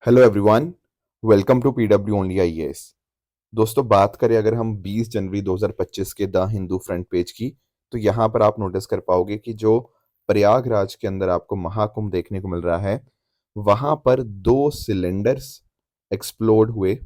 Hello everyone, welcome to PW only IAS. दोस्तों, बात करें अगर हम 20 जनवरी 2025 के द हिंदू फ्रंट पेज की, तो यहाँ पर आप नोटिस कर पाओगे कि जो प्रयागराज के अंदर आपको महाकुंभ देखने को मिल रहा है, वहाँ पर 2 सिलेंडर्स एक्सप्लोड हुए।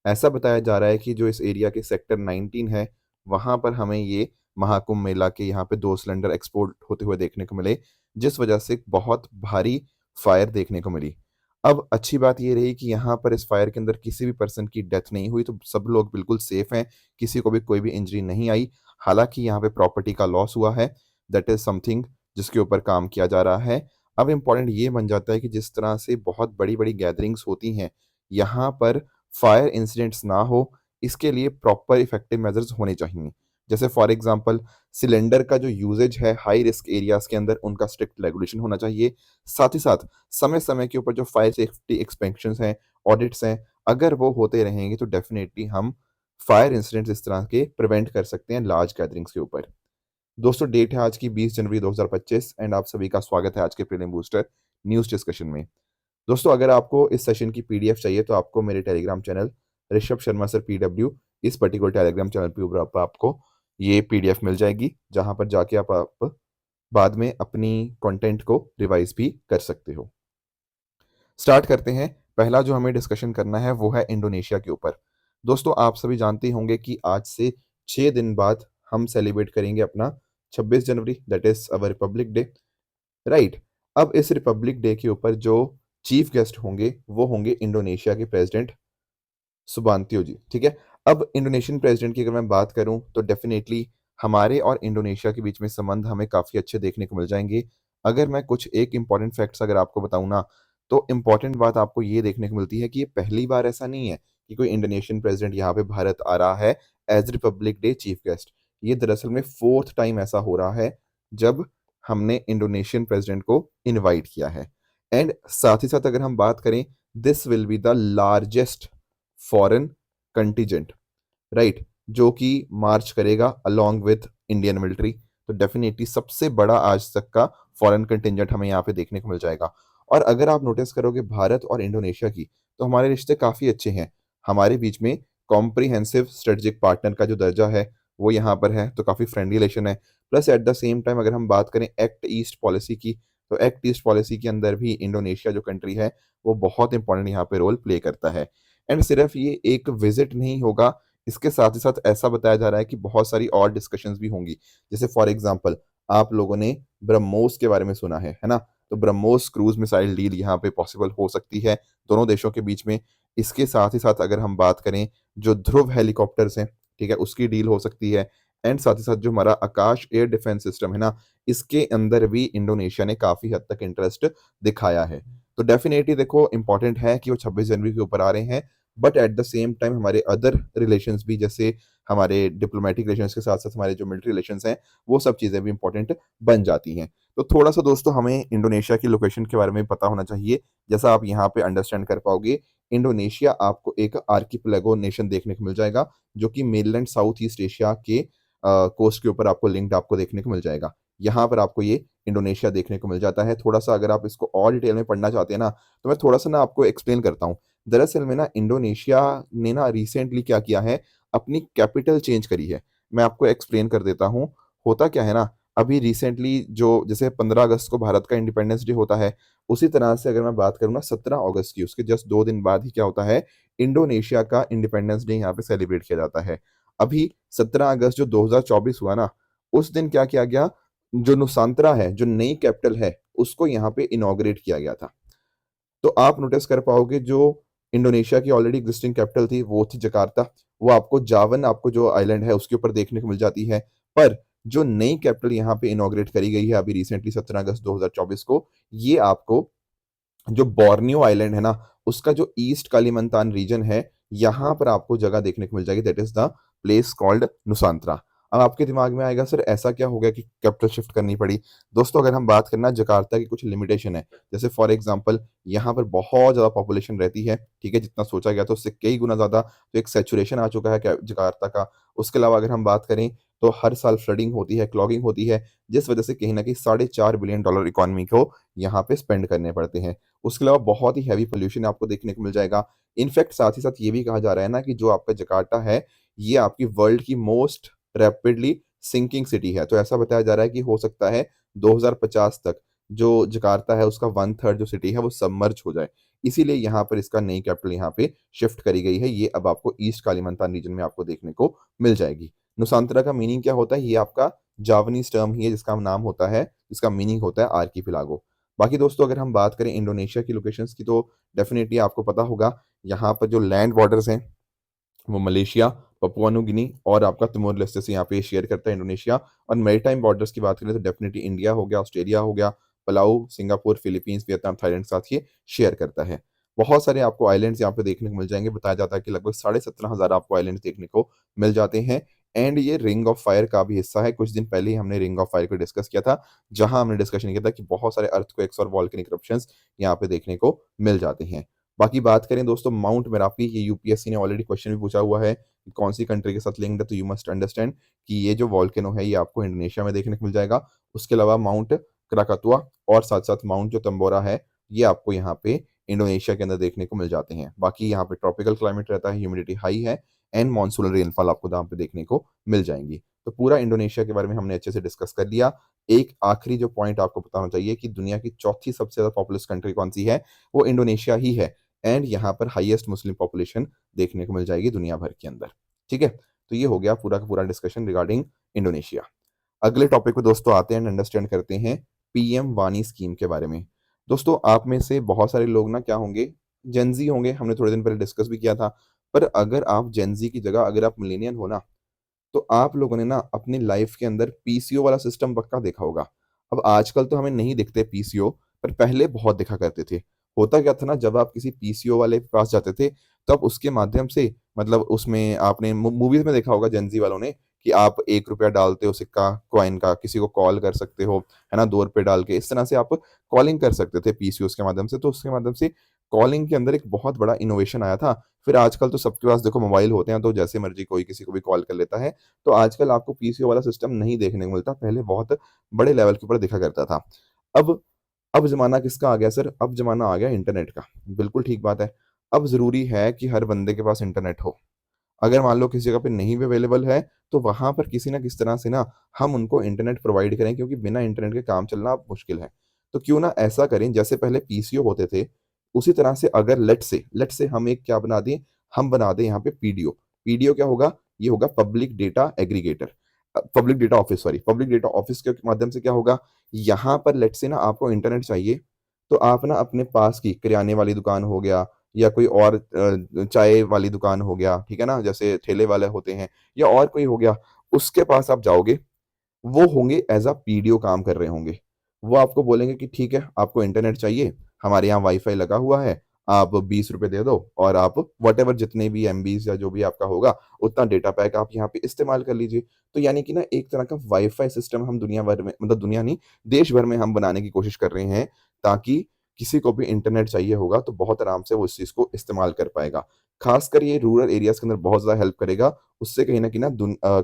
ऐसा बताया जा रहा है कि जो इस एरिया के सेक्टर 19 है, वहाँ पर हमें ये महाकुंभ मेला के यहाँ पे 2 सिलेंडर एक्सपोर्ट होते हुए देखने को मिले, जिस वजह से बहुत भारी फायर देखने को मिली। अब अच्छी बात ये रही कि यहाँ पर इस फायर के अंदर किसी भी पर्सन की डेथ नहीं हुई, तो सब लोग बिल्कुल सेफ हैं, किसी को भी कोई भी इंजरी नहीं आई। हालांकि यहाँ पे प्रॉपर्टी का लॉस हुआ है, दैट इज समथिंग जिसके ऊपर काम किया जा रहा है। अब इम्पॉर्टेंट ये बन जाता है कि जिस तरह से बहुत बड़ी बड़ी गैदरिंग्स होती हैं, यहाँ पर फायर इंसिडेंट्स ना हो, इसके लिए प्रॉपर इफेक्टिव मेजर्स होने चाहिए। जैसे फॉर एग्जांपल, सिलेंडर का जो यूजेज है हाई रिस्क एरियाज के अंदर, उनका स्ट्रिक्ट रेगुलेशन होना चाहिए। साथ ही साथ समय समय के ऊपर जो फायर सेफ्टी एक्सपेंक्शंस हैं, ऑडिट्स हैं, अगर वो होते रहेंगे तो डेफिनेटली हम फायर इंसिडेंट्स इस तरह के प्रिवेंट कर सकते हैं लार्ज गैदरिंग्स के ऊपर। दोस्तों, डेट है आज की 20 जनवरी 2025 एंड आप सभी का स्वागत है आज के प्रीलिम बूस्टर न्यूज डिस्कशन में। दोस्तों, अगर आपको इस सेशन की पीडीएफ चाहिए तो आपको मेरे Telegram channel Rishabh Sharma sir PW, इस पर्टिकुलर टेलीग्राम चैनल पे ऊपर आपको ये पीडीएफ मिल जाएगी, जहां पर जाके आप बाद में अपनी कंटेंट को रिवाइज भी कर सकते हो। स्टार्ट करते हैं। पहला जो हमें डिस्कशन करना है वो है इंडोनेशिया के ऊपर। दोस्तों, आप सभी जानते होंगे कि आज से 6 दिन बाद हम सेलिब्रेट करेंगे अपना 26 जनवरी, that is our republic day, right. अब इस रिपब्लिक डे के ऊपर जो चीफ गेस्ट होंगे वो होंगे इंडोनेशिया के प्रेसिडेंट सुबांतियो जी, ठीक है। अब इंडोनेशियन प्रेसिडेंट की अगर मैं बात करूं तो डेफिनेटली हमारे और इंडोनेशिया के बीच में संबंध हमें काफ़ी अच्छे देखने को मिल जाएंगे। अगर मैं कुछ एक इंपॉर्टेंट फैक्ट्स अगर आपको बताऊं ना, तो इंपॉर्टेंट बात आपको ये देखने को मिलती है कि ये पहली बार ऐसा नहीं है कि कोई इंडोनेशियन प्रेसिडेंट यहाँ पे भारत आ रहा है as Republic Day chief guest. ये दरअसल में फोर्थ टाइम ऐसा हो रहा है जब हमने इंडोनेशियन प्रेसिडेंट को इनवाइट किया है। एंड साथ ही साथ अगर हम बात करें, this will be the largest foreign contingent, right, जो कि मार्च करेगा अलोंग विथ इंडियन मिलिट्री। तो डेफिनेटली सबसे बड़ा आज तक का फॉरेन कंटिजेंट हमें यहाँ पे देखने को मिल जाएगा। और अगर आप नोटिस करोगे भारत और इंडोनेशिया की, तो हमारे रिश्ते काफ़ी अच्छे हैं। हमारे बीच में कॉम्प्रिहेंसिव स्ट्रेटेजिक पार्टनर का जो दर्जा है वो यहाँ पर है, तो काफ़ी फ्रेंडली रिलेशन है। Plus at the same time अगर हम बात करें एक्ट ईस्ट पॉलिसी की, तो एक्ट ईस्ट पॉलिसी के अंदर भी इंडोनेशिया जो कंट्री है वो बहुत इंपॉर्टेंट यहाँ पे रोल प्ले करता है। एंड सिर्फ ये एक विजिट नहीं होगा, इसके साथ ही साथ ऐसा बताया जा रहा है कि बहुत सारी और डिस्कशंस भी होंगी। जैसे फॉर एग्जांपल, आप लोगों ने ब्रह्मोस के बारे में सुना है ना। तो ब्रह्मोस क्रूज मिसाइल डील यहाँ पे पॉसिबल हो सकती है दोनों देशों के बीच में। इसके साथ ही साथ अगर हम बात करें, जो ध्रुव हेलीकॉप्टर्स हैं, ठीक है, उसकी डील हो सकती है। एंड साथ ही साथ जो हमारा आकाश एयर डिफेंस सिस्टम है ना, इसके अंदर भी इंडोनेशिया ने काफी हद तक इंटरेस्ट दिखाया है। तो डेफिनेटली देखो, इंपॉर्टेंट है कि वो 26 जनवरी के ऊपर आ रहे हैं, but at the same time हमारे अदर रिलेशंस भी, जैसे हमारे डिप्लोमेटिक रिलेशंस के साथ साथ हमारे जो मिलिट्री रिलेशंस हैं, वो सब चीज़ें भी इंपॉर्टेंट बन जाती हैं। तो थोड़ा सा दोस्तों हमें इंडोनेशिया की लोकेशन के बारे में पता होना चाहिए। जैसा आप यहाँ पे अंडरस्टैंड कर पाओगे, इंडोनेशिया आपको एक आर्किपेलागो नेशन देखने को मिल जाएगा, जो कि मेनलैंड साउथ ईस्ट एशिया के कोस्ट के ऊपर आपको लिंक्ड आपको देखने को मिल जाएगा। यहाँ पर आपको ये इंडोनेशिया देखने को मिल जाता है। थोड़ा सा अगर आप इसको और डिटेल में पढ़ना चाहते हैं ना, तो मैं थोड़ा सा ना आपको एक्सप्लेन करता हूँ। दरअसल में ना इंडोनेशिया ने ना रिसेंटली क्या किया है, अपनी कैपिटल चेंज करी है। मैं आपको एक्सप्लेन कर देता हूँ। होता क्या है ना, अभी रिसेंटली जो जैसे 15 अगस्त को भारत का इंडिपेंडेंस डे होता है, उसी तरह से अगर मैं बात करूँ ना 17 अगस्त की, उसके जस्ट 2 दिन बाद ही क्या होता है, इंडोनेशिया का इंडिपेंडेंस डे यहाँ पे सेलिब्रेट किया जाता है। अभी 17 अगस्त जो 2024 हुआ ना, उस दिन क्या किया गया, जो नुसांतरा है, जो नई कैपिटल है, उसको यहाँ पे इनॉग्रेट किया गया था। तो आप नोटिस कर पाओगे, जो इंडोनेशिया की ऑलरेडी एग्जिस्टिंग कैपिटल थी वो थी जकार्ता, वो आपको जावन, आपको जो आइलैंड है उसके ऊपर देखने को मिल जाती है। पर जो नई कैपिटल यहाँ पे इनॉग्रेट करी गई है अभी रिसेंटली 17 अगस्त 2024 को, ये आपको जो बोर्नियो आइलैंड है ना, उसका जो ईस्ट कालीमंतान रीजन है, यहाँ पर आपको जगह देखने को मिल जाएगी, that is the place called Nusantara. अब आपके दिमाग में आएगा, सर ऐसा क्या हो गया कि कैपिटल शिफ्ट करनी पड़ी। दोस्तों, अगर हम बात करना, जकार्ता की कुछ लिमिटेशन है। जैसे फॉर एग्जांपल, यहाँ पर बहुत ज़्यादा पॉपुलेशन रहती है, ठीक है, जितना सोचा गया था उससे कई गुना ज़्यादा, तो एक सेचुरेशन आ चुका है जकार्ता का। उसके अलावा अगर हम बात करें, तो हर साल फ्लडिंग होती है, क्लॉगिंग होती है, जिस वजह से कहीं न कहीं $4.5 बिलियन इकोनॉमी को यहाँ पे स्पेंड करने पड़ते हैं। उसके अलावा बहुत ही हेवी पॉल्यूशन आपको देखने को मिल जाएगा। इनफैक्ट साथ ही साथ ये भी कहा जा रहा है ना कि जो आपका जकार्ता है, ये आपकी वर्ल्ड की मोस्ट रैपिडली सिंकिंग सिटी है। तो ऐसा बताया जा रहा है कि हो सकता है 2050 तक जो जकार्ता है उसका 1/3 जो सिटी है वो सबमर्ज हो जाए। इसीलिए यहाँ पर इसका नई कैपिटल यहाँ पे शिफ्ट करी गई है। ये अब आपको ईस्ट कालिमंतान रीजन में आपको देखने को मिल जाएगी। नुसांतरा का मीनिंग क्या होता है? ये आपका जावानीज़ टर्म ही है जिसका नाम होता है, जिसका मीनिंग होता है आर्किपेलागो। बाकी दोस्तों अगर हम बात करें इंडोनेशिया की लोकेशंस की तो डेफिनिटली आपको पता होगा यहाँ पर जो लैंड बॉर्डर्स हैं वो मलेशिया, पपुआ न्यू गिनी और आपका तिमोर लेस्टे से यहाँ पे शेयर करता है इंडोनेशिया। और मैरीटाइम बॉर्डर्स की बात करें तो डेफिनिटली इंडिया हो गया, ऑस्ट्रेलिया हो गया, Palau, Singapore, Philippines, Vietnam, Thailand के साथ ये शेयर करता है। बहुत सारे आपको आइलैंड्स यहाँ पे देखने को मिल जाएँगे। बताया जाता है कि लगभग 17,500 आपको आइलैंड्स देखने को मिल जाते हैं एंड ये रिंग ऑफ फायर का भी हिस्सा है। कुछ दिन पहले ही हमने रिंग ऑफ फायर को डिस्कस किया था, जहाँ हमने डिस्कशन किया था कि बहुत सारे अर्थक्वेक्स और वोल्केनिक इरप्शंस यहाँ पे देखने को मिल जाते हैं। बाकी बात करें दोस्तों माउंट मेरापी, ये यूपीएससी ने ऑलरेडी क्वेश्चन भी पूछा हुआ है कि कौन सी कंट्री के साथ लिंक्ड है, तो यू मस्ट अंडरस्टैंड कि ये जो वोल्केनो है ये आपको इंडोनेशिया में देखने को मिल जाएगा। उसके अलावा माउंट क्राकातुआ और साथ-साथ माउंट जो तंबोरा है, ये आपको यहाँ पे इंडोनेशिया के अंदर देखने को मिल जाते हैं। बाकी यहाँ पे ट्रॉपिकल क्लाइमेट रहता है, ह्यूमिडिटी हाई है एंड मॉनसूनल रेनफॉल आपको यहाँ पे देखने को मिल जाएँगी। तो पूरा इंडोनेशिया के बारे में हमने अच्छे से डिस्कस कर लिया। एक आखिरी जो पॉइंट आपको पता होना चाहिए कि दुनिया की चौथी सबसे ज़्यादा पॉपुलस कंट्री कौन-सी है? वो इंडोनेशिया ही है। एंड यहाँ पर हाईएस्ट मुस्लिम पॉपुलेशन देखने को मिल जाएगी दुनिया भर के अंदर। ठीक है? तो ये हो गया पूरा का पूरा डिस्कशन रिगार्डिंग इंडोनेशिया। अगले टॉपिक पे दोस्तों आते हैं एंड अंडरस्टैंड करते हैं पीएम वानी स्कीम के बारे में। दोस्तों आप में से बहुत सारे लोग ना क्या होंगे, जेन ज़ी होंगे, हमने थोड़े दिन पहले डिस्कस भी किया था। पर अगर आप जेन ज़ी की जगह अगर आप मिलेनियल हो ना, तो आप लोगों ने ना अपनी लाइफ के अंदर पीसीओ वाला सिस्टम पक्का देखा होगा। अब आजकल तो हमें नहीं दिखते पीसीओ, पर पहले बहुत दिखा करते थे। होता क्या था ना, जब आप किसी पीसीओ वाले के पास जाते थे, तब उसके माध्यम से मतलब उसमें आपने मूवीज़ में देखा होगा जेन ज़ी वालों ने कि आप ₹1 डालते हो सिक्का, कॉइन का, किसी को कॉल कर सकते हो, है ना? ₹2 डाल के इस तरह से आप कॉलिंग कर सकते थे पीसीओज़ के माध्यम से। तो उसके माध्यम से कॉलिंग के अंदर एक बहुत बड़ा इनोवेशन आया था। फिर आजकल तो सबके पास देखो मोबाइल होते हैं, तो जैसे मर्ज़ी कोई किसी को भी कॉल कर लेता है। तो आजकल आपको पीसीओ वाला सिस्टम नहीं देखने को मिलता, पहले बहुत बड़े लेवल के ऊपर दिखा करता था। अब अब ज़माना किसका आ गया सर? अब ज़माना आ गया इंटरनेट का। बिल्कुल ठीक बात है। अब ज़रूरी है कि हर बंदे के पास इंटरनेट हो। अगर मान लो किसी जगह पे नहीं भी अवेलेबल है, तो वहाँ पर किसी न किसी तरह से ना हम उनको इंटरनेट प्रोवाइड करें, क्योंकि बिना इंटरनेट के काम चलना अब मुश्किल है। तो क्यों ना ऐसा करें, जैसे पहले पीसीओ होते थे, उसी तरह से अगर लेट्स से हम एक क्या बना दें, हम बना दें यहाँ पे पीडीओ। पीडीओ क्या होगा? ये होगा public data aggregator. Public data office, sorry, public data office के माध्यम से क्या होगा, यहाँ पर लेट्स से ना आपको इंटरनेट चाहिए, तो आप ना अपने पास की किराने वाली दुकान हो गया या कोई और चाय वाली दुकान हो गया, ठीक है ना? जैसे ठेले वाले होते हैं या और कोई हो गया, उसके पास आप जाओगे, वो होंगे एज़ अ पीडीओ काम कर रहे होंगे। वो आपको बोलेंगे कि ठीक है, आपको इंटरनेट चाहिए, हमारे यहाँ वाई-फाई लगा हुआ है, आप ₹20 दे दो और आप व्हाटएवर जितने भी एमबीज़ या जो भी आपका होगा, उतना डेटा पैक आप यहाँ पे इस्तेमाल कर लीजिए। तो यानी कि ना एक तरह का वाई-फाई सिस्टम हम दुनिया भर में, मतलब दुनिया नहीं, देश भर में हम बनाने की कोशिश कर रहे हैं, ताकि किसी को भी इंटरनेट चाहिए होगा तो बहुत आराम से वो इस चीज़ को इस्तेमाल कर पाएगा। ख़ासकर ये रूरल एरियाज़ के अंदर बहुत ज़्यादा हेल्प करेगा। उससे कहीं न कहीं ना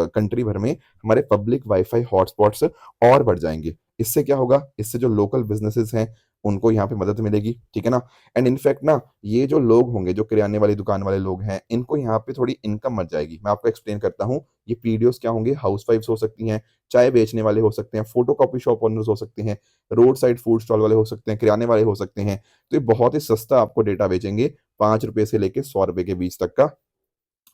कंट्री भर में हमारे पब्लिक वाई-फाई हॉटस्पॉट्स और बढ़ जाएँगे। इससे क्या होगा? इससे जो लोकल बिज़नेसेस हैं, उनको यहाँ पे मदद मिलेगी, ठीक है ना? एंड इनफैक्ट ना, ये जो लोग होंगे, जो किराने वाली दुकान वाले लोग हैं, इनको यहाँ पे थोड़ी इनकम बच जाएगी। मैं आपको एक्सप्लेन करता हूँ। ये पीडीओज़ क्या होंगे? हाउसवाइफ्स हो सकती हैं, चाय बेचने वाले हो सकते हैं, फोटोकॉपी शॉप ओनर्स हो सकते हैं, रोड साइड फूड स्टॉल वाले हो सकते हैं, किराने वाले हो सकते हैं। तो ये बहुत ही सस्ता आपको डेटा बेचेंगे, ₹5 से लेके ₹100 के बीच तक का।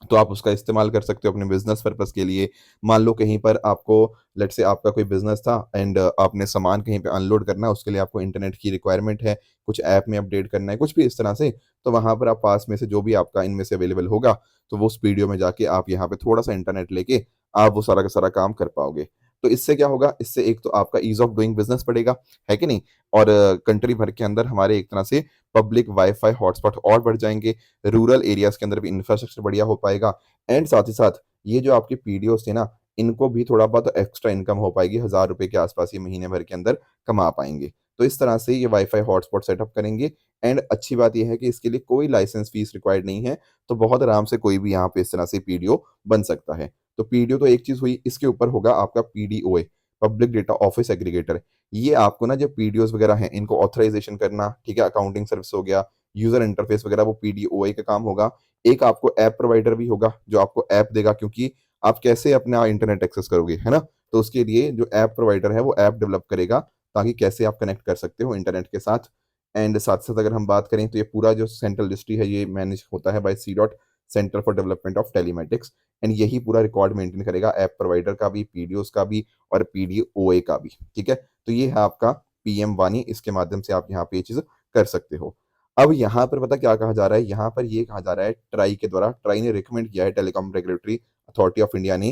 तो आप उसका इस्तेमाल कर सकते हो अपने बिज़नेस पर्पज़ के लिए। मान लो कहीं पर आपको, लेट्स से आपका कोई बिज़नेस था एंड आपने सामान कहीं पे अनलोड करना है, उसके लिए आपको इंटरनेट की रिक्वायरमेंट है, कुछ ऐप में अपडेट करना है, कुछ भी इस तरह से, तो वहाँ पर आप पास में से जो भी आपका इनमें से अवेलेबल होगा, तो वो उस वीडियो में जाके आप यहाँ पे थोड़ा-सा इंटरनेट लेके आप वो सारा का सारा काम कर पाओगे। तो इससे क्या होगा? इससे एक तो आपका ईज़ ऑफ डूइंग बिज़नेस बढ़ेगा, है कि नहीं? और कंट्री भर के अंदर हमारे एक तरह से पब्लिक वाई-फाई हॉटस्पॉट और बढ़ जाएँगे, रूरल एरियाज़ के अंदर भी इंफ्रास्ट्रक्चर बढ़िया हो पाएगा एंड साथ ही साथ ये जो आपके पीडीओज़ थे ना, इनको भी थोड़ा बहुत एक्स्ट्रा इनकम हो पाएगी, ₹1000 के आस-पास ये महीने भर के अंदर कमा पाएँगे। तो इस तरह से ये वाई-फाई हॉटस्पॉट सेटअप करेंगे एंड अच्छी बात ये है कि इसके लिए कोई लाइसेंस फीस रिक्वायर्ड नहीं है, तो बहुत आराम से कोई भी यहाँ पे इस तरह से पीडीओ बन सकता है। तो पीडीओ तो एक चीज हुई, इसके ऊपर होगा आपका पीडीओए, पब्लिक डेटा ऑफिस एग्रीगेटर। ये आपको ना जो पीडीओस वगैरह हैं इनको ऑथराइजेशन करना, ठीक है, अकाउंटिंग सर्विस हो गया, यूजर इंटरफेस वगैरह, वो पीडीओए का काम होगा। एक आपको ऐप प्रोवाइडर भी होगा जो आपको ऐप देगा, क्योंकि आप कैसे अपना इंटरनेट एक्सेस करोगे, है ना। तो उसके लिए जो ऐप प्रोवाइडर है वो ऐप डेवलप करेगा, ताकि कैसे आप कनेक्ट कर सकते हो इंटरनेट के साथ। एंड साथ साथ अगर हम बात करें तो ये पूरा जो सेंट्रल रजिस्ट्री है ये मैनेज होता है by C DOT, Centre for Development of Telematics. And यही पूरा रिकॉर्ड मेंटेन करेगा ऐप प्रोवाइडर का भी, पीडीओस का भी और पीडीओए का भी, ठीक है। तो ये है आपका पीएम वानी, इसके माध्यम से आप यहाँ पे ये चीज कर सकते हो। अब यहाँ पर पता क्या कहा जा रहा है, यहाँ पर ये कहा जा रहा है ट्राई के द्वारा, ट्राई ने रिकमेंड किया है, telecom regulatory authority of India ने,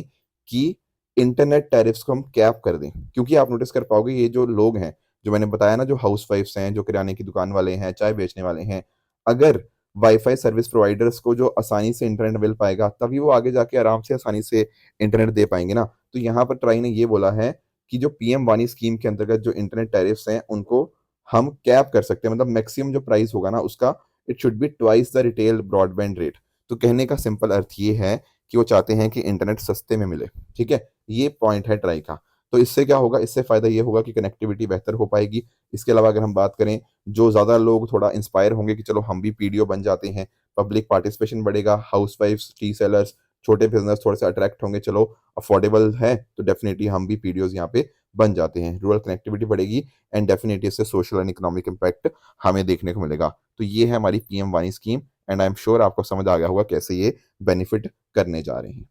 कि इंटरनेट टैरिफ्स को हम कैप कर दें। क्योंकि आप नोटिस कर पाओगे ये जो लोग हैं, जो मैंने बताया ना, जो हाउस वाइफ्स हैं, जो किराने की दुकान वाले हैं, चाय बेचने वाले हैं, अगर वाईफाई सर्विस प्रोवाइडर्स को जो आसानी से इंटरनेट मिल पाएगा, तभी वो आगे जाके आराम से आसानी से इंटरनेट दे पाएंगे ना। तो यहाँ पर ट्राई ने ये बोला है कि जो पीएम वानी स्कीम के अंतर्गत जो इंटरनेट टैरिफ्स हैं उनको हम कैप कर सकते हैं, मतलब मैक्सिमम जो प्राइस होगा ना उसका, it should be twice the retail broadband rate. तो कहने का सिंपल अर्थ ये है कि वो चाहते हैं कि इंटरनेट सस्ते में मिले, ठीक है। ये पॉइंट है ट्राई का। तो इससे क्या होगा, इससे फायदा ये होगा कि कनेक्टिविटी बेहतर हो पाएगी। इसके अलावा अगर हम बात करें, जो ज़्यादा लोग थोड़ा इंस्पायर होंगे कि चलो हम भी पीडीओ बन जाते हैं, पब्लिक पार्टिसिपेशन बढ़ेगा, हाउस वाइफ्स, टी सेलर्स, छोटे बिजनेस थोड़े से अट्रैक्ट होंगे, चलो अफोर्डेबल है तो डेफिनेटली हम भी पीडीओज यहाँ पे बन जाते हैं, रूरल कनेक्टिविटी बढ़ेगी, एंड डेफिनेटली इससे सोशल एंड इकोनॉमिक इम्पैक्ट हमें देखने को मिलेगा। तो ये है हमारी पीएम वानी scheme, and I am sure आपको समझ आ गया होगा कैसे ये बेनिफिट करने जा रहे हैं।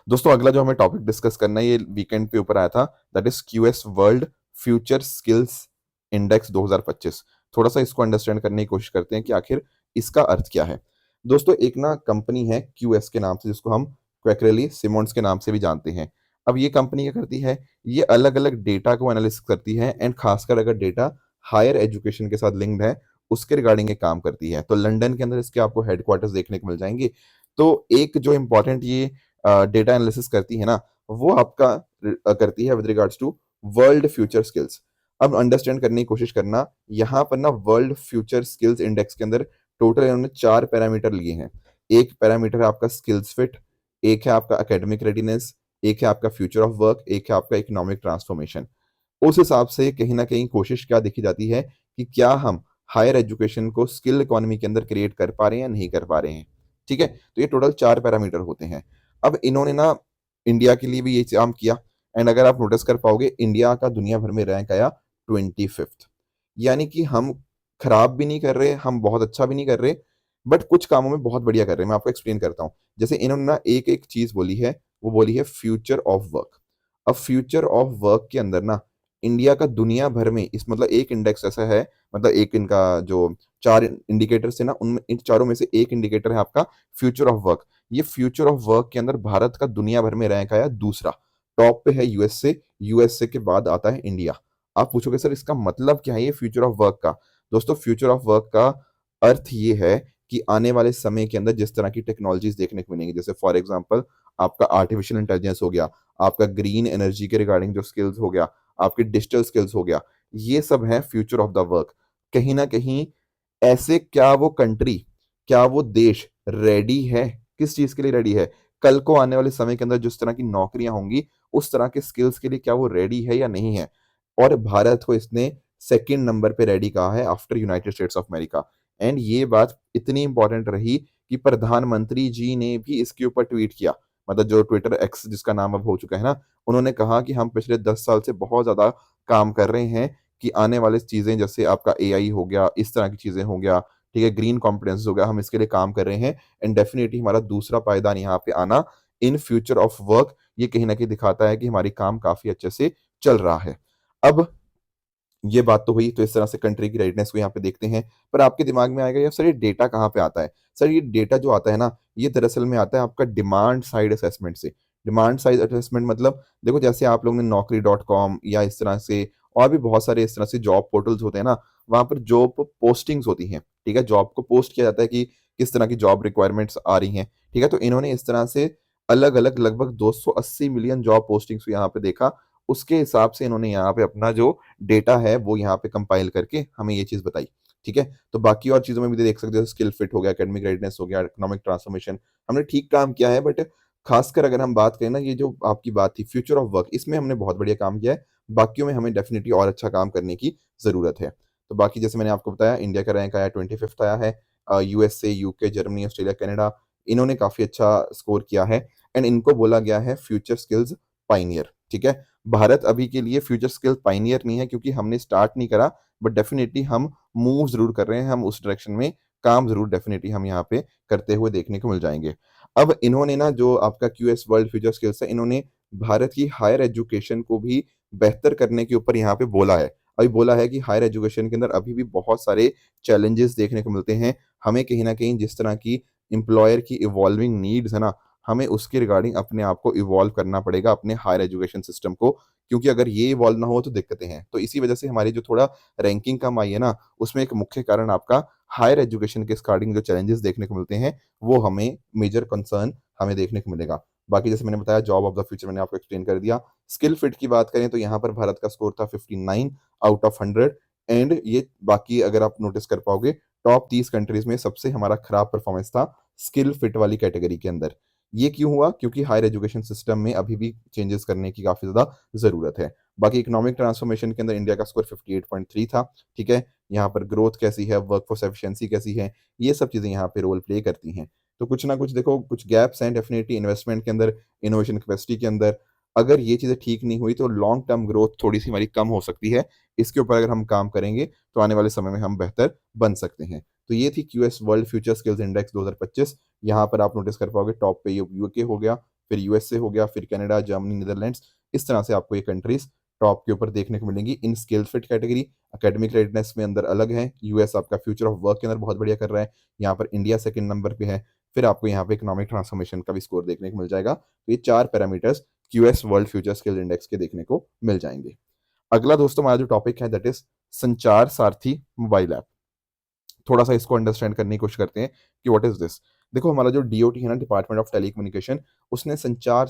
दोस्तों अगला जो हमें टॉपिक डिस्कस करना है, ये वीकेंड पे ऊपर आया था, that is QS world future skills index 2025। थोड़ा सा इसको अंडरस्टैंड करने की कोशिश करते हैं कि आखिर इसका अर्थ क्या है। दोस्तों एक ना कंपनी है क्यूएस के नाम से, जिसको हम क्वेकरेली सिमोंस के नाम से भी जानते हैं। अब ये कंपनी क्या करती है, ये अलग अलग डेटा को एनालिसिस करती है, एंड खासकर अगर डेटा हायर एजुकेशन के साथ लिंक्ड है उसके रिगार्डिंग ये काम करती है। तो लंदन के अंदर इसके आपको हेडक्वार्टर्स देखने को मिल जाएंगे। तो एक जो इंपॉर्टेंट ये डेटा एनालिसिस करती है ना, वो आपका करती है with regards to world future skills. अब अंडरस्टैंड करने की कोशिश करना, यहाँ पर ना वर्ल्ड फ्यूचर स्किल्स इंडेक्स के अंदर टोटल इन्होंने 4 पैरामीटर लिए हैं। एक पैरामीटर है आपका स्किल्स फिट, एक है आपका एकेडमिक रेडीनेस, एक है आपका फ्यूचर ऑफ वर्क, एक है आपका इकोनॉमिक ट्रांसफॉर्मेशन। उस हिसाब से कहीं ना कहीं कोशिश क्या देखी जाती है कि क्या हम हायर एजुकेशन को स्किल इकोनॉमी के अंदर क्रिएट कर पा रहे हैं या नहीं कर पा रहे हैं, ठीक है। तो ये टोटल 4 पैरामीटर होते हैं। अब इन्होंने ना इंडिया के लिए भी ये काम किया, एंड अगर आप नोटिस कर पाओगे इंडिया का दुनिया भर में रैंक आया 25th। यानी कि हम खराब भी नहीं कर रहे, हम बहुत अच्छा भी नहीं कर रहे, बट कुछ कामों में बहुत बढ़िया कर रहे हैं। मैं आपको एक्सप्लेन करता हूँ। जैसे इन्होंने ना एक एक चीज बोली है, वो बोली है फ्यूचर ऑफ वर्क। अब फ्यूचर ऑफ वर्क के अंदर ना इंडिया का दुनिया भर में इस मतलब एक इंडेक्स ऐसा है, मतलब एक इनका जो 4 इंडिकेटर्स है ना, उनमें इन चारों में से एक इंडिकेटर है आपका फ्यूचर ऑफ वर्क। ये फ्यूचर ऑफ वर्क के अंदर भारत का दुनिया भर में रैंक आया दूसरा। टॉप पे है यूएसए, यूएसए के बाद आता है इंडिया। आप पूछोगे सर इसका मतलब क्या है ये फ्यूचर ऑफ वर्क का। दोस्तों फ्यूचर ऑफ वर्क का अर्थ ये है कि आने वाले समय के अंदर जिस तरह की टेक्नोलॉजीज देखने को मिलेंगी, जैसे फॉर एग्जांपल आपका आर्टिफिशियल इंटेलिजेंस हो गया, आपका ग्रीन एनर्जी के रिगार्डिंग जो स्किल्स हो गया, आपके डिजिटल स्किल्स हो गया, ये सब है फ्यूचर ऑफ द वर्क। कहीं ना कहीं ऐसे क्या वो कंट्री, क्या वो देश रेडी है, किस चीज के लिए रेडी है, कल को आने वाले समय के अंदर जिस तरह की नौकरियां होंगी उस तरह के स्किल्स के लिए क्या वो रेडी है या नहीं है। और भारत को इसने सेकंड नंबर पे रेडी कहा है after United states of America. And ये बात इतनी इंपॉर्टेंट रही कि प्रधानमंत्री जी ने भी इसके ऊपर ट्वीट किया, मतलब जो ट्विटर एक्स जिसका नाम अब हो चुका है ना, उन्होंने कहा कि हम पिछले 10 साल से बहुत ज्यादा काम कर रहे हैं कि आने वाले चीजें जैसे आपका एआई हो गया, इस तरह की चीजें हो गया, ठीक है, ग्रीन कॉम्पिटेंस हो गया, हम इसके लिए काम कर रहे हैं। एंड डेफिनेटली हमारा दूसरा पायदान यहाँ पे आना इन फ्यूचर ऑफ वर्क, ये कहीं ना कहीं दिखाता है कि हमारी काम काफी अच्छे से चल रहा है। अब ये बात तो हुई, तो इस तरह से कंट्री की रेडनेस को यहाँ पे देखते हैं। पर आपके दिमाग में आएगा यार सर ये डेटा कहाँ पे आता है। सर ये डेटा जो आता है ना, ये दरअसल में आता है आपका डिमांड साइड असेसमेंट से। डिमांड साइड असेसमेंट मतलब देखो, जैसे आप लोगों ने Naukri.com या इस तरह से और भी बहुत सारे इस तरह से जॉब पोर्टल्स होते हैं ना, वहां पर जॉब पोस्टिंग्स होती हैं, ठीक है, जॉब को पोस्ट किया जाता है कि किस तरह की जॉब रिक्वायरमेंट्स आ रही हैं, ठीक है। तो इन्होंने इस तरह से अलग अलग लगभग 280 मिलियन जॉब पोस्टिंग्स को यहाँ पे देखा। उसके हिसाब से इन्होंने यहाँ पे अपना जो डेटा है वो यहाँ पे कंपाइल करके हमें ये चीज बताई, ठीक है। तो बाकी और चीजों में भी देख सकते हो, स्किल फिट हो गया, एकेडमिक रेडनेस हो गया, इकोनॉमिक ट्रांसफॉर्मेशन, हमने ठीक काम किया है। बट खासकर अगर हम बात करें ना, ये जो आपकी बात थी फ्यूचर ऑफ वर्क, इसमें हमने बहुत बढ़िया काम किया है। बाकियों में हमें डेफ़िनिटली और अच्छा काम करने की ज़रूरत है। तो बाकी जैसे मैंने आपको बताया, इंडिया का रैंक आया 25th आया है। USA, UK, Germany, Australia, Canada, इन्होंने काफ़ी अच्छा स्कोर किया है एंड इनको बोला गया है फ्यूचर स्किल्स पायनियर, ठीक है? भारत अभी के लिए फ्यूचर स्किल्स पायनियर नहीं है क्योंकि हमने स्टार्ट नहीं करा, बट डेफ़िनिटली हम मूव ज़रूर कर रहे हैं, हम उस डायरेक्शन में काम ज़रूर डेफ़िनिटली हम यहाँ पे करते हुए देखने को मिल जाएँगे। अब इन्होंने ना जो आपका क्यूएस वर्ल्ड फ्यूचर स्किल्स है, इन्होंने भारत की हायर एजुकेशन को भी बेहतर करने के ऊपर यहाँ पे बोला है। अभी बोला है कि हायर एजुकेशन के अंदर अभी भी बहुत सारे चैलेंजेस देखने को मिलते हैं। हमें कहीं न कहीं जिस तरह की एम्प्लॉयर की इवॉल्विंग नीड्स है ना, हमें उसके रिगार्डिंग अपने आप को इवॉल्व करना पड़ेगा, अपने हायर एजुकेशन सिस्टम को, क्योंकि अगर ये इवॉल्व ना हो तो दिक्कतें हैं। तो इसी वजह से हमारी जो थोड़ा रैंकिंग कम आई है ना, उसमें एक मुख्य कारण आपका हायर एजुकेशन के रिगार्डिंग जो चैलेंजेस देखने को मिलते हैं, वो हमें मेजर कंसर्न हमें देखने को मिलेगा। बाकी जैसे मैंने बताया, जॉब ऑफ द फ्यूचर मैंने आपको एक्सप्लेन कर दिया। स्किल फिट की बात करें तो यहाँ पर भारत का स्कोर था 59 आउट ऑफ 100 एंड ये बाकी अगर आप नोटिस कर पाओगे, टॉप 30 कंट्रीज़ में सबसे हमारा खराब परफॉर्मेंस था स्किल फिट वाली कैटेगरी के अंदर। ये क्यों हुआ? क्योंकि हायर एजुकेशन सिस्टम में अभी भी चेंजेस करने की काफ़ी ज़्यादा ज़रूरत है। बाकी इकोनॉमिक ट्रांसफॉर्मेशन के अंदर इंडिया का स्कोर 58.3 था, ठीक है? यहाँ पर ग्रोथ कैसी है, वर्कफोर्स एफिशिएंसी कैसी है, ये सब चीज़ें यहाँ पे रोल प्ले करती हैं। तो कुछ ना कुछ देखो, कुछ गैप्स हैं डेफ़िनिटली इन्वेस्टमेंट के अंदर, इनोवेशन कैपेसिटी के अंदर। अगर ये चीज़ें ठीक नहीं हुई तो लॉन्ग टर्म ग्रोथ थोड़ी-सी हमारी कम हो सकती है। इसके ऊपर अगर हम काम करेंगे तो आने वाले समय में हम बेहतर बन सकते हैं। तो ये थी QS world future skills index 2025। यहाँ पर आप नोटिस कर पाओगे टॉप पे यूके हो गया, फिर यूएसए हो गया, फिर कनाडा, जर्मनी, नीदरलैंड्स, इस तरह से आपको ये कंट्रीज़ टॉप के ऊपर देखने को मिलेंगी इन skill fit category. Academic readiness में अंदर अलग है, यूएस आपका फ्यूचर ऑफ वर्क के अंदर बहुत बढ़िया कर रहा है, यहाँ पर इंडिया सेकंड नंबर पे है, फिर आपको यहाँ पे इकोनॉमिक ट्रांसफॉर्मेशन का भी स्कोर देखने को मिल जाएगा। तो ये 4 parameters QS world future skill index के देखने को मिल जाएँगे। अगला दोस्तों हमारा जो टॉपिक है दैट इज़ संचार सारथी मोबाइल ऐप। थोड़ा-सा इसको अंडरस्टैंड करने की कोशिश करते हैं कि व्हाट इज़ दिस? देखो, हमारा जो डीओटी है ना, डिपार्टमेंट ऑफ टेलीकम्युनिकेशन, उसने संचार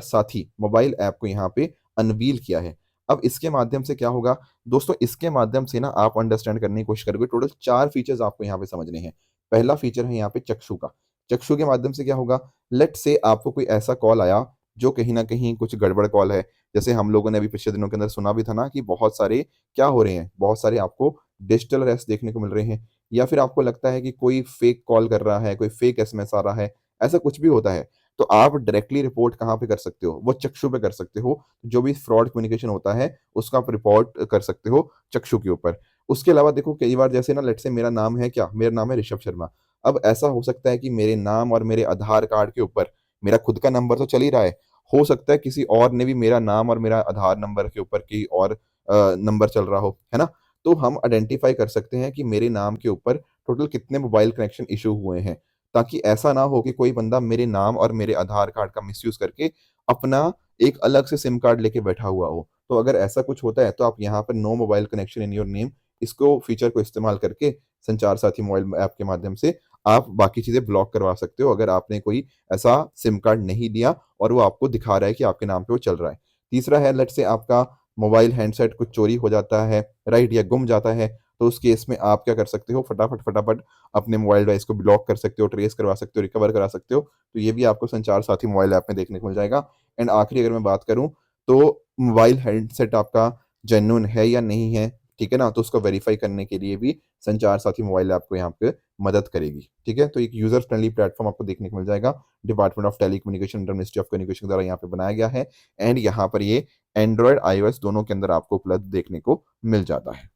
साथी मोबाइल ऐप को यहाँ पे अनवील किया है। अब इसके माध्यम से क्या होगा? दोस्तों, इसके माध्यम से ना आप अंडरस्टैंड करने की कोशिश करोगे, टोटल 4 फीचर्स आपको यहाँ पे समझने हैं। पहला फीचर है यहाँ पे चक्षु का। चक्षु के माध्यम से क्या होगा? लेट्स से आपको कोई ऐसा कॉल आया जो कहीं न कहीं कुछ गड़बड़ कॉल है। जैसे हम लोगों ने अभी पिछले दिनों के अंदर सुना भी था ना कि बहुत सारे क्या हो रहे हैं, बहुत सारे आपको डिजिटल अरेस्ट देखने को मिल रहे हैं, या फिर आपको लगता है कि कोई फेक कॉल कर रहा है, कोई फेक एसएमएस आ रहा है, ऐसा कुछ भी होता है, तो आप डायरेक्टली रिपोर्ट कहाँ पे कर सकते हो? वो चक्षु पे कर सकते हो। जो भी फ्रॉड कम्युनिकेशन होता है, उसका आप रिपोर्ट कर सकते हो चक्षु के ऊपर। उसके अलावा देखो, कई बार जैसे ना लेट्स से मेरा नाम है क्या? मेरा नाम है ऋषभ शर्मा। अब ऐसा हो सकता है कि मेरे नाम और मेरे आधार कार्ड के ऊपर मेरा खुद का नंबर तो चल ही रहा है, हो सकता है किसी और ने भी मेरा नाम और मेरा आधार नंबर के ऊपर कोई और नंबर चल रहा हो, है ना? तो हम आइडेंटिफ़ाई कर सकते हैं कि मेरे नाम के ऊपर टोटल कितने मोबाइल कनेक्शन इश्यू हुए हैं, ताकि ऐसा ना हो कि कोई बंदा मेरे नाम और मेरे आधार कार्ड का मिसयूज़ करके अपना एक अलग से सिम कार्ड लेके बैठा हुआ हो। तो अगर ऐसा कुछ होता है तो आप यहाँ पर know mobile connection in your name, इसको फीचर को इस्तेमाल करके संचार साथी मोबाइल ऐप के माध्यम से आप बाकी चीज़ें ब्लॉक करवा सकते हो, अगर आपने कोई ऐसा सिम कार्ड नहीं लिया और वो आपको दिखा रहा है कि आपके नाम पे वो चल रहा है। तीसरा है, लेट्स से आपका मोबाइल हैंडसेट कुछ चोरी हो जाता है, राइट, या गुम जाता है, तो उस केस में आप क्या कर सकते हो, फटाफट अपने मोबाइल डिवाइस को ब्लॉक कर सकते हो, ट्रेस करवा सकते हो, रिकवर करा सकते हो। तो ये भी आपको संचार साथी मोबाइल ऐप में देखने को मिल जाएगा। एंड आखिरी अगर मैं बात करूँ, तो मोबाइल हैंडसेट आपका जेन्युइन है या नहीं है, ठीक है ना? तो उसको वेरीफाई करने के लिए भी संचार साथी मोबाइल ऐप को यहाँ पे मदद करेगी, ठीक है? तो एक यूज़र फ्रेंडली प्लेटफ़ॉर्म आपको देखने को मिल जाएगा। Department of telecommunication under ministry of communication द्वारा यहाँ पे बनाया गया है एंड यहाँ पर ये एंड्रॉयड, आईओएस दोनों के अंदर आपको उपलब्ध देखने को मिल जाता है।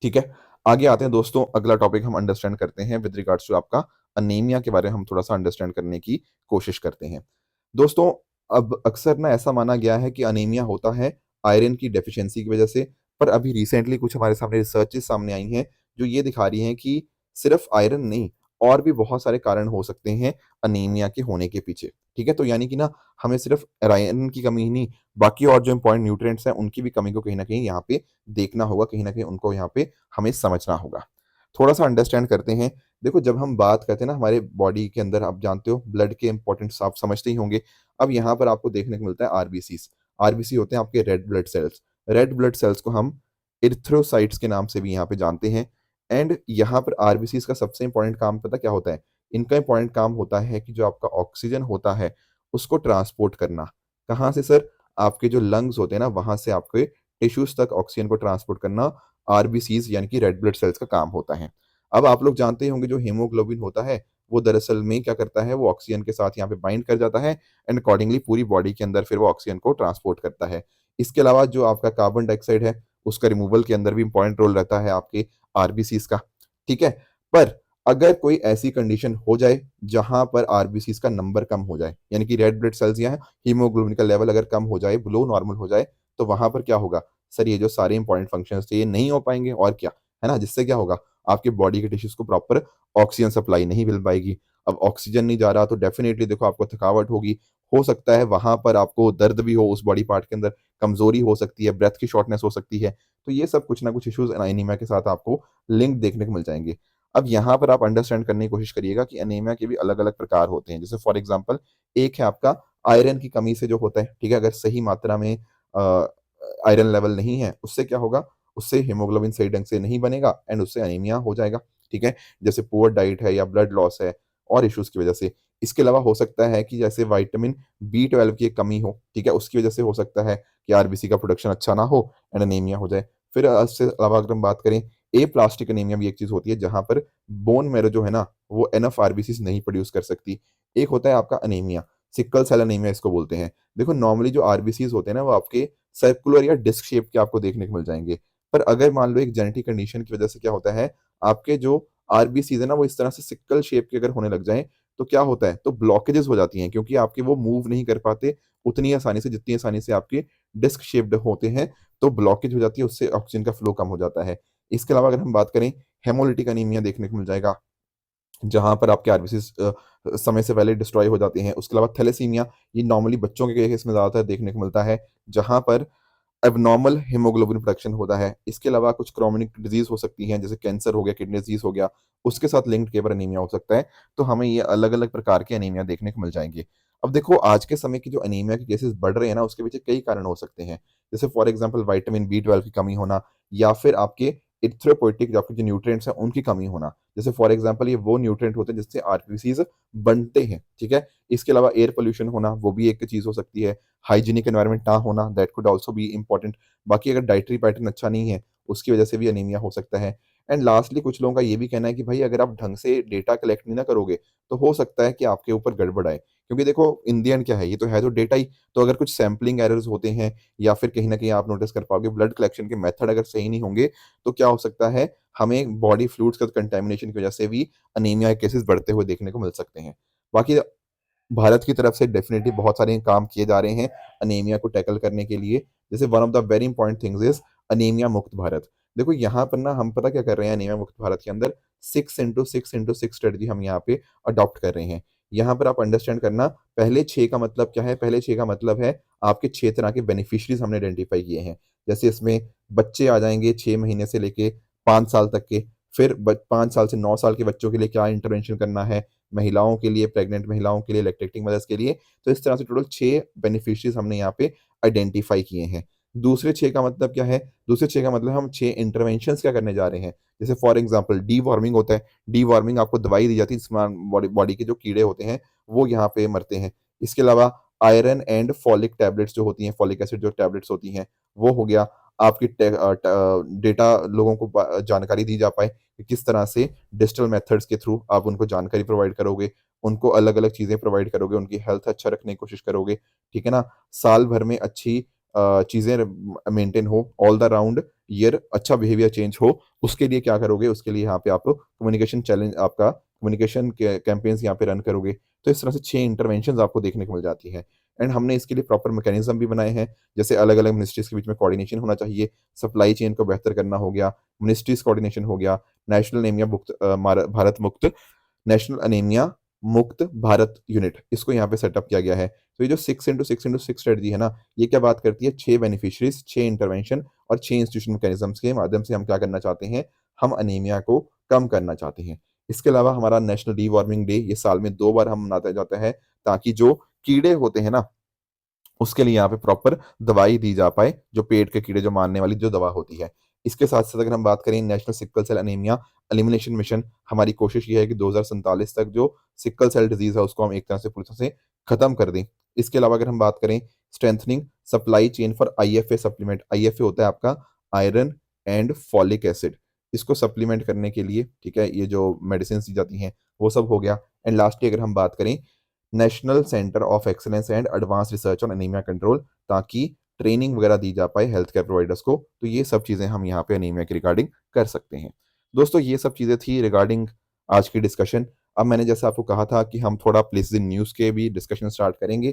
ठीक है? आगे आते हैं दोस्तों, अगला टॉपिक हम अंडरस्टैंड करते हैं विद रिगार्ड्स टू आपका अनीमिया के बारे में हम थोड़ा-सा अंडरस्टैंड करने की कोशिश करते हैं। दोस्तों, अब अक्सर ना ऐसा माना गया है कि अनीमिया होता है आयरन की डेफिशिएंसी की वजह से, पर अभी रिसेंटली कुछ हमारे सामने रिसर्चेज़ सामने आई हैं, जो ये दिखा रही हैं कि सिर्फ़ आयरन नहीं, और भी बहुत सारे कारण हो सकते हैं अनीमिया के होने के पीछे। ठीक है? तो यानी कि ना हमें सिर्फ़ आयरन की कमी ही नहीं, बाकी और जो इम्पोर्टेंट न्यूट्रिएंट्स हैं, उनकी भी कमी को कहीं न कहीं यहाँ पे देखना होगा, कहीं न कहीं उनको यहाँ पे हमें समझना होगा। थोड़ा-सा अंडरस्टैंड करते हैं। देखो, जब हम बात करते हैं ना हमारे बॉडी के अंदर, आप जानते हो ब्लड के इम्पोर्टेंस आप समझते ही होंगे। अब यहाँ पर आपको देखने को मिलता है आरबीसीज़। आरबीसी होते हैं आपके red blood cells. Red blood cells को हम एरिथ्रोसाइट्स के नाम से भी यहाँ पे जानते हैं एंड यहाँ पर आरबीसीज़ का सबसे इम्पोर्टेंट काम पता है क्या होता है? इनका इम्पोर्टेंट काम होता है कि जो आपका ऑक्सीजन होता है, उसको ट्रांसपोर्ट करना। कहाँ से सर? आपके जो लंग्स होते हैं ना, वहाँ से आपके टिश्यूज़ तक ऑक्सीजन को ट्रांसपोर्ट करना आरबीसीज़ यानी कि रेड ब्लड सेल्स का काम होता है। अब आप लोग जानते ही होंगे जो हीमोग्लोबिन होता है, वो दरअसल में क्या करता है, वो ऑक्सीजन के साथ यहाँ पे बाइंड कर जाता है एंड अकॉर्डिंगली पूरी बॉडी के अंदर फिर वो ऑक्सीजन को ट्रांसपोर्ट करता है। इसके अलावा जो आपका कार्बन डाइऑक्साइड है, उसका रिमूवल के अंदर भी इम्पोर्टेंट रोल रहता है आपके आरबीसीज़ का, ठीक है? पर अगर कोई ऐसी कंडीशन हो जाए, जहाँ पर आरबीसीज़ का नंबर कम हो जाए, यानी कि रेड ब्लड सेल्स या हीमोग्लोबिन का लेवल अगर कम हो जाए, बिलो नॉर्मल हो जाए, तो वहाँ पर क्या होगा? सर ये जो सारे इंपॉर्टेंट फंक्शंस थे, ये नहीं हो पाएँगे और क्या, है ना? जिससे क्या होगा? आपके बॉडी के टिश्यूज़ को प्रॉपर ऑक्सीजन सप्लाई नहीं मिल पाएगी। अब ऑक्सीजन नहीं जा रहा तो डेफ़िनेटली देखो आपको थकावट होगी, हो सकता है वहाँ पर आपको दर्द भी हो उस बॉडी पार्ट के अंदर, कमज़ोरी हो सकती है, ब्रेथ की शॉर्टनेस हो सकती है। तो ये सब कुछ ना कुछ इश्यूज़ एनीमिया के साथ आपको लिंक देखने को मिल जाएँगे। अब यहाँ पर आप अंडरस्टैंड करने की कोशिश करिएगा कि एनीमिया के भी अलग-अलग प्रकार होते हैं। जैसे फॉर एग्ज़ाम्पल एक है आपका आयरन की कमी से जो होता है, ठीक है? अगर सही मात्रा में आयरन लेवल नहीं है, उससे क्या होगा? उससे हीमोग्लोबिन सही ढंग से नहीं बनेगा एंड उससे एनीमिया हो जाएगा, ठीक है? जैसे पुअर डाइट है या ब्लड लॉस है और इश्यूज़ की वजह से। इसके अलावा हो सकता है कि जैसे विटामिन बी12 की एक कमी हो, ठीक है? उसकी वजह से हो सकता है कि आरबीसी का प्रोडक्शन अच्छा ना हो एंड एनीमिया हो जाए। फिर इससे अलावा अगर हम बात करें एप्लास्टिक एनीमिया भी एक चीज़ होती है जहाँ पर बोन मैरो जो है ना, वो इनफ आरबीसीज़ नहीं प्रोड्यूस कर सकती। एक होता है आपका एनीमिया, सिकल सेल एनीमिया इसको बोलते हैं। देखो नॉर्मली जो आरबीसीज़ होते हैं ना, वो आपके सर्कुलर या डिस्क शेप के आपको देखने को मिल जाएँगे। पर अगर मान लो एक जेनेटिक कंडीशन की वजह से क्या होता है, आपके जो आरबीसीज़ है ना, वो इस तरह से सिकल शेप के अगर होने लग जाएँ, तो क्या होता है, तो ब्लॉकेजेस हो जाती हैं क्योंकि आपके वो मूव नहीं कर पाते उतनी आसानी से जितनी आसानी से आपके डिस्क शेप्ड होते हैं, तो ब्लॉकेज हो जाती है, उससे ऑक्सीजन का फ्लो कम हो जाता है। इसके अलावा अगर हम बात करें, हेमोलिटिक एनीमिया देखने को मिल जाएगा, जहाँ पर आपके आरबीसीज़ समय से पहले डिस्ट्रॉय हो जाते हैं। उसके अलावा थैलेसीमिया, ये नॉर्मली बच्चों के केस में ज़्यादातर देखने को मिलता है, जहाँ पर एब्नॉर्मल हीमोग्लोबिन प्रोडक्शन होता है। इसके अलावा कुछ क्रोनिक डिज़ीज़ हो सकती हैं, जैसे कैंसर हो गया, किडनी डिज़ीज़ हो गया, उसके साथ लिंक्ड कई बार एनीमिया हो सकता है। तो हमें ये अलग-अलग प्रकार के एनीमिया देखने को मिल जाएँगे। अब देखो आज के समय की जो एनीमिया के केसेज़ बढ़ रहे हैं ना, उसके पीछे कई कारण हो सकते हैं। जैसे फॉर एग्ज़ाम्पल विटामिन बी12 की कमी होना या फिर आपके एरिथ्रोपोइटिक जो आपके जो न्यूट्रिएंट्स हैं, उनकी कमी होना। जैसे फॉर एग्ज़ाम्पल ये वो न्यूट्रिएंट होते हैं जिससे आरबीसीज़ बनते हैं, ठीक है? इसके अलावा एयर पॉल्यूशन होना, वो भी एक चीज़ हो सकती है। हाइजीनिक एनवायरनमेंट ना होना, that could also be important. बाकी अगर डाइटरी पैटर्न अच्छा नहीं है, उसकी वजह से भी एनीमिया हो सकता है। एंड लास्टली कुछ लोगों का ये भी कहना है कि भाई अगर आप ढंग से डेटा कलेक्ट नहीं ना करोगे, तो हो सकता है कि आपके ऊपर गड़बड़ आए। क्योंकि देखो इन द एंड क्या है, ये तो है तो डेटा ही, तो अगर कुछ सैंपलिंग एरर्स होते हैं या फिर कहीं न कहीं आप नोटिस कर पाओगे ब्लड कलेक्शन के मेथड अगर सही नहीं होंगे, तो क्या हो सकता है, हमें बॉडी फ्लूइड्स का कंटैमिनेशन की वजह से भी एनीमिया के केसेस बढ़ते हुए देखने को मिल सकते हैं। बाकी भारत की तरफ से डेफ़िनिटली बहुत सारे काम किए जा रहे हैं अनीमिया को टैकल करने के लिए। जैसे one of the very important things is anaemia मुक्त भारत। देखो यहाँ पर ना हम पता क्या कर रहे हैं अनीमिया मुक्त भारत के अंदर 6x6x6 स्ट्रेटजी हम यहाँ पे अडॉप्ट कर रहे हैं। यहाँ पर आप अंडरस्टैंड करना पहले 6 का मतलब क्या है? पहले 6 का मतलब है आपके 6 तरह के बेनिफिशियरीज़ हमने आइडेंटिफ़ाई किए हैं। जैसे इसमें बच्चे आ जाएँगे 6 महीने से लेके 5 साल तक के, फिर ब 5 साल से 9 साल के बच्चों के लिए क्या इंटरवेंशन करना है, महिलाओं के लिए, प्रेग्नेंट महिलाओं के लिए, लैक्टेटिंग मदर्स के लिए, तो इस तरह से टोटल 6 बेनिफिशियरीज़ हमने यहाँ पे आइडेंटिफ़ाई किए हैं। दूसरे 6 का मतलब क्या है? दूसरे 6 का मतलब हम 6 इंटरवेंशंस क्या करने जा रहे हैं? जैसे फॉर एग्ज़ाम्पल डीवॉर्मिंग होता है, डीवॉर्मिंग आपको दवाई दी जाती है जिसमें बॉडी बॉडी के जो कीड़े होते हैं, वो यहाँ पे मरते हैं। इसके अलावा आयरन एंड फॉलिक टैबलेट्स जो होती हैं, फॉलिक एसिड जो टैबलेट्स होती हैं, वो हो गया। आपकी डेटा लोगों को जानकारी दी जा पाए कि किस तरह से डिजिटल मेथड्स के थ्रू आप उनको जानकारी प्रोवाइड करोगे, उनको अलग-अलग चीज़ें प्रोवाइड करोगे, उनकी हेल्थ अच्छा रखने की कोशिश करोगे, ठीक है ना? साल भर में अच्छी चीज़ें मेंटेन हो, ऑल द राउंड ईयर अच्छा बिहेवियर चेंज हो, उसके लिए क्या करोगे? उसके लिए यहाँ पे आप कम्युनिकेशन चैलेंज आपका कम्युनिकेशन के कैम्पेन्स यहाँ पे रन करोगे। तो इस तरह से 6 इंटरवेंशंस आपको देखने को मिल जाती हैं एंड हमने इसके लिए प्रॉपर मैकेनिज़्म भी बनाए हैं, जैसे अलग-अलग मिनिस्ट्रीज़ के बीच में कोऑर्डिनेशन होना चाहिए, सप्लाई चेन को बेहतर करना हो गया, मिनिस्ट्रीज़ कोऑर्डिनेशन हो गया, नेशनल एनीमिया मुक्त भारत मुक्त नेशनल एनीमिया मुक्त भारत यूनिट, इसको यहाँ पे सेटअप किया गया है। तो ये जो 6x6x6 स्ट्रेटजी है ना, ये क्या बात करती है 6 बेनिफिशियरीज़, 6 इंटरवेंशन और 6 इंस्टीट्यूशनल मैकेनिज़म्स के माध्यम से हम क्या करना चाहते हैं, हम एनीमिया को कम करना चाहते हैं। इसके अलावा हमारा नेशनल डीवॉर्मिंग डे ये साल में 2 बार हम मनाता जाता है, ताकि जो कीड़े होते हैं ना, उसके लिए यहाँ पे प्रॉपर दवाई दी जा पाए, जो पेट के कीड़े जो मारने वाली जो दवा होती है। इसके साथ-साथ अगर हम बात करें National Sickle Cell Anaemia Elimination Mission, हमारी कोशिश ये है कि 2047 तक जो सिकल सेल डिज़ीज़ है उसको हम एक तरह से पूरी तरह से खत्म कर दें। इसके अलावा अगर हम बात करें strengthening supply chain for IFA supplement, IFA होता है आपका आयरन एंड फॉलिक एसिड, इसको सप्लीमेंट करने के लिए, ठीक है, ये जो मेडिसिन्स दी जाती हैं वो सब हो गया। एंड लास्टली अगर हम बात करें national centre of excellence and advance research on anaemia control, ताकि ट्रेनिंग वगैरह दी जा पाए हेल्थ केयर प्रोवाइडर्स को, तो ये सब चीज़ें हम यहाँ पे एनीमिया के रिगार्डिंग कर सकते हैं। दोस्तों ये सब चीज़ें थी रिगार्डिंग आज की डिस्कशन। अब मैंने जैसे आपको कहा था कि हम थोड़ा प्लेसेस इन न्यूज़ के भी डिस्कशन स्टार्ट करेंगे,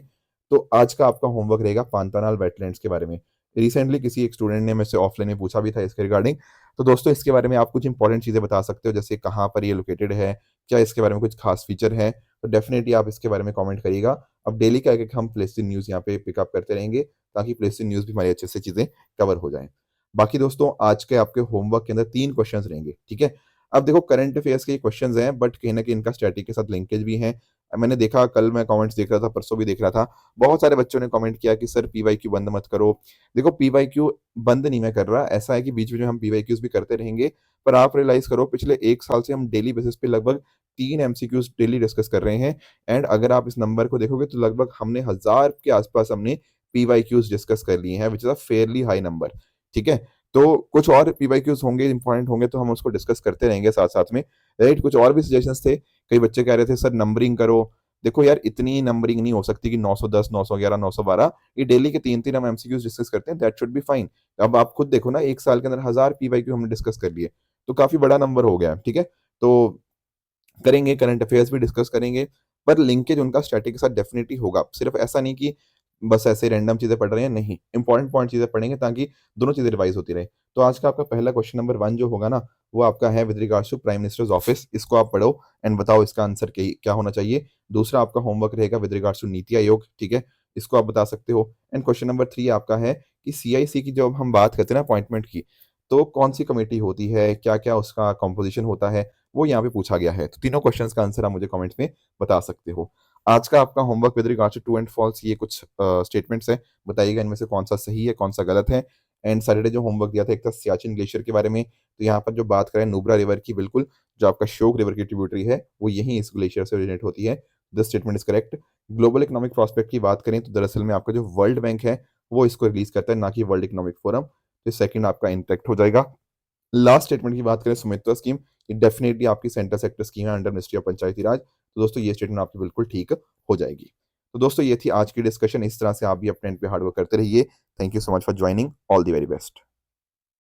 तो आज का आपका होमवर्क रहेगा पांतानाल वेटलैंड्स के बारे में। रिसेंटली किसी एक स्टूडेंट ने मुझसे ऑफलाइन में पूछा भी था इसके रिगार्डिंग, तो दोस्तों इसके बारे में आप कुछ इंपॉर्टेंट चीज़ें बता सकते हो, जैसे कहाँ पर ये लोकेटेड है, क्या इसके बारे में कुछ खास फीचर है, तो डेफिनेटली आप इसके बारे में कमेंट करिएगा। अब डेली का एक-एक हम प्लेस इन न्यूज़ यहाँ पे पिकअप करते रहेंगे, ताकि प्लेस इन न्यूज़ भी हमारी अच्छे से चीज़ें कवर हो जाएँ। बाकी दोस्तों आज के आपके होमवर्क के अंदर 3 क्वेश्चंस रहेंगे, ठीक है? अब देखो करंट अफेयर्स के क्वेश्चंस हैं, बट कहीं न कहीं इनका स्टैटिक के साथ लिंकेज भी है। मैंने देखा, कल मैं कमेंट्स देख रहा था, परसों भी देख रहा था, बहुत सारे बच्चों ने कमेंट किया कि सर पीवाईक्यू बंद मत करो। देखो पीवाईक्यू बंद नहीं मैं कर रहा, ऐसा है कि बीच-बीच में हम पीवाईक्यूज़ भी करते रहेंगे, पर आप रियलाइज़ करो पिछले 1 साल से हम डेली बेसिस पे लगभग 3 एमसीक्यूज़ डेली डिस्कस कर रहे हैं। एंड अगर आप इस नंबर को देखोगे तो लगभग हमने 1000 के आस-पास हमने पीवाईक्यूज़ डिस्कस कर लिए हैं, which is a fairly high number, ठीक है? तो कुछ और पीवाईक्यूज़ होंगे, इम्पोर्टेंट होंगे, तो हम उसको डिस्कस करते रहेंगे साथ-साथ में, राइट? कुछ और भी सजेशंस थे, कई बच्चे कह रहे थे सर नंबरिंग करो। देखो यार इतनी नंबरिंग नहीं हो सकती कि 910, 911, 912, ये डेली के 3-3 हम एमसीक्यूज़ डिस्कस करते हैं, दैट शुड बी फाइन। अब आप खुद देखो ना, 1 साल के अंदर 1000 पीवाईक्यू हमने डिस्कस कर लिए, तो काफ़ी बड़ा नंबर हो गया, ठीक है? तो करेंगे, करंट अफेयर्स भी डिस्कस करेंगे, पर लिंकेज उनका स्टैटिक के साथ डेफिनिटली होगा। सिर्फ ऐसा नहीं कि बस ऐसे रैंडम चीज़ें पढ़ रहे हैं, नहीं, इम्पोर्टेंट पॉइंट चीज़ें पढ़ेंगे ताकि दोनों चीज़ें रिवाइज़ होती रहें। तो आज का आपका पहला क्वेश्चन नंबर 1 जो होगा ना, वो आपका है with regards to Prime Minister's Office, इसको आप पढ़ो एंड बताओ इसका आंसर क्या होना चाहिए। दूसरा आपका होमवर्क रहेगा with regards to NITI Aayog, ठीक है? इसको आप बता सकते हो। एंड क्वेश्चन नंबर 3 आपका है कि सीआईसी की जब हम बात करते हैं ना अपॉइंटमेंट की, तो कौन-सी कमिटी होती है, क्या-क्या उसका कंपोज़िशन होता है, वो यहाँ पे पूछा गया है। तो तीनों क्वेश्चंस का आंसर आप मुझे कमेंट्स में बता सकते हो। आज का आपका homework with regards to true and false, ये कुछ स्टेटमेंट्स हैं, बताइएगा इनमें से कौन-सा सही है, कौन-सा गलत है। एंड सैटरडे जो होमवर्क दिया था, एक था सियाचिन ग्लेशियर के बारे में, तो यहाँ पर जो बात करें नुब्रा रिवर की, बिल्कुल, जो आपका श्योक रिवर की ट्रिब्यूटरी है, वो यहीं इस ग्लेशियर से ओरिजिनेट होती है। This statement is correct. Global economic prospect की बात करें, तो दरअसल में आपका जो वर्ल्ड बैंक है, वो इसको रिलीज़ करता है, ना कि वर्ल्ड इकोनॉमिक फोरम। तो सेकंड आपका इंटरेक्ट हो जाएगा। लास्ट स्टेटमेंट की बात करें, स्वामित्व स्कीम, ये डेफिनिटली आपकी सेंटर सेक्टर स्कीम है अंडर मिनिस्ट्री ऑफ पंचायती राज। तो दोस्तों ये स्टेटमेंट आपकी बिल्कुल ठीक हो जाएगी। तो दोस्तों ये थी आज की डिस्कशन, इस तरह से आप भी अपने एंड पे हार्ड वर्क करते रहिए। Thank you so much for joining, all the very best.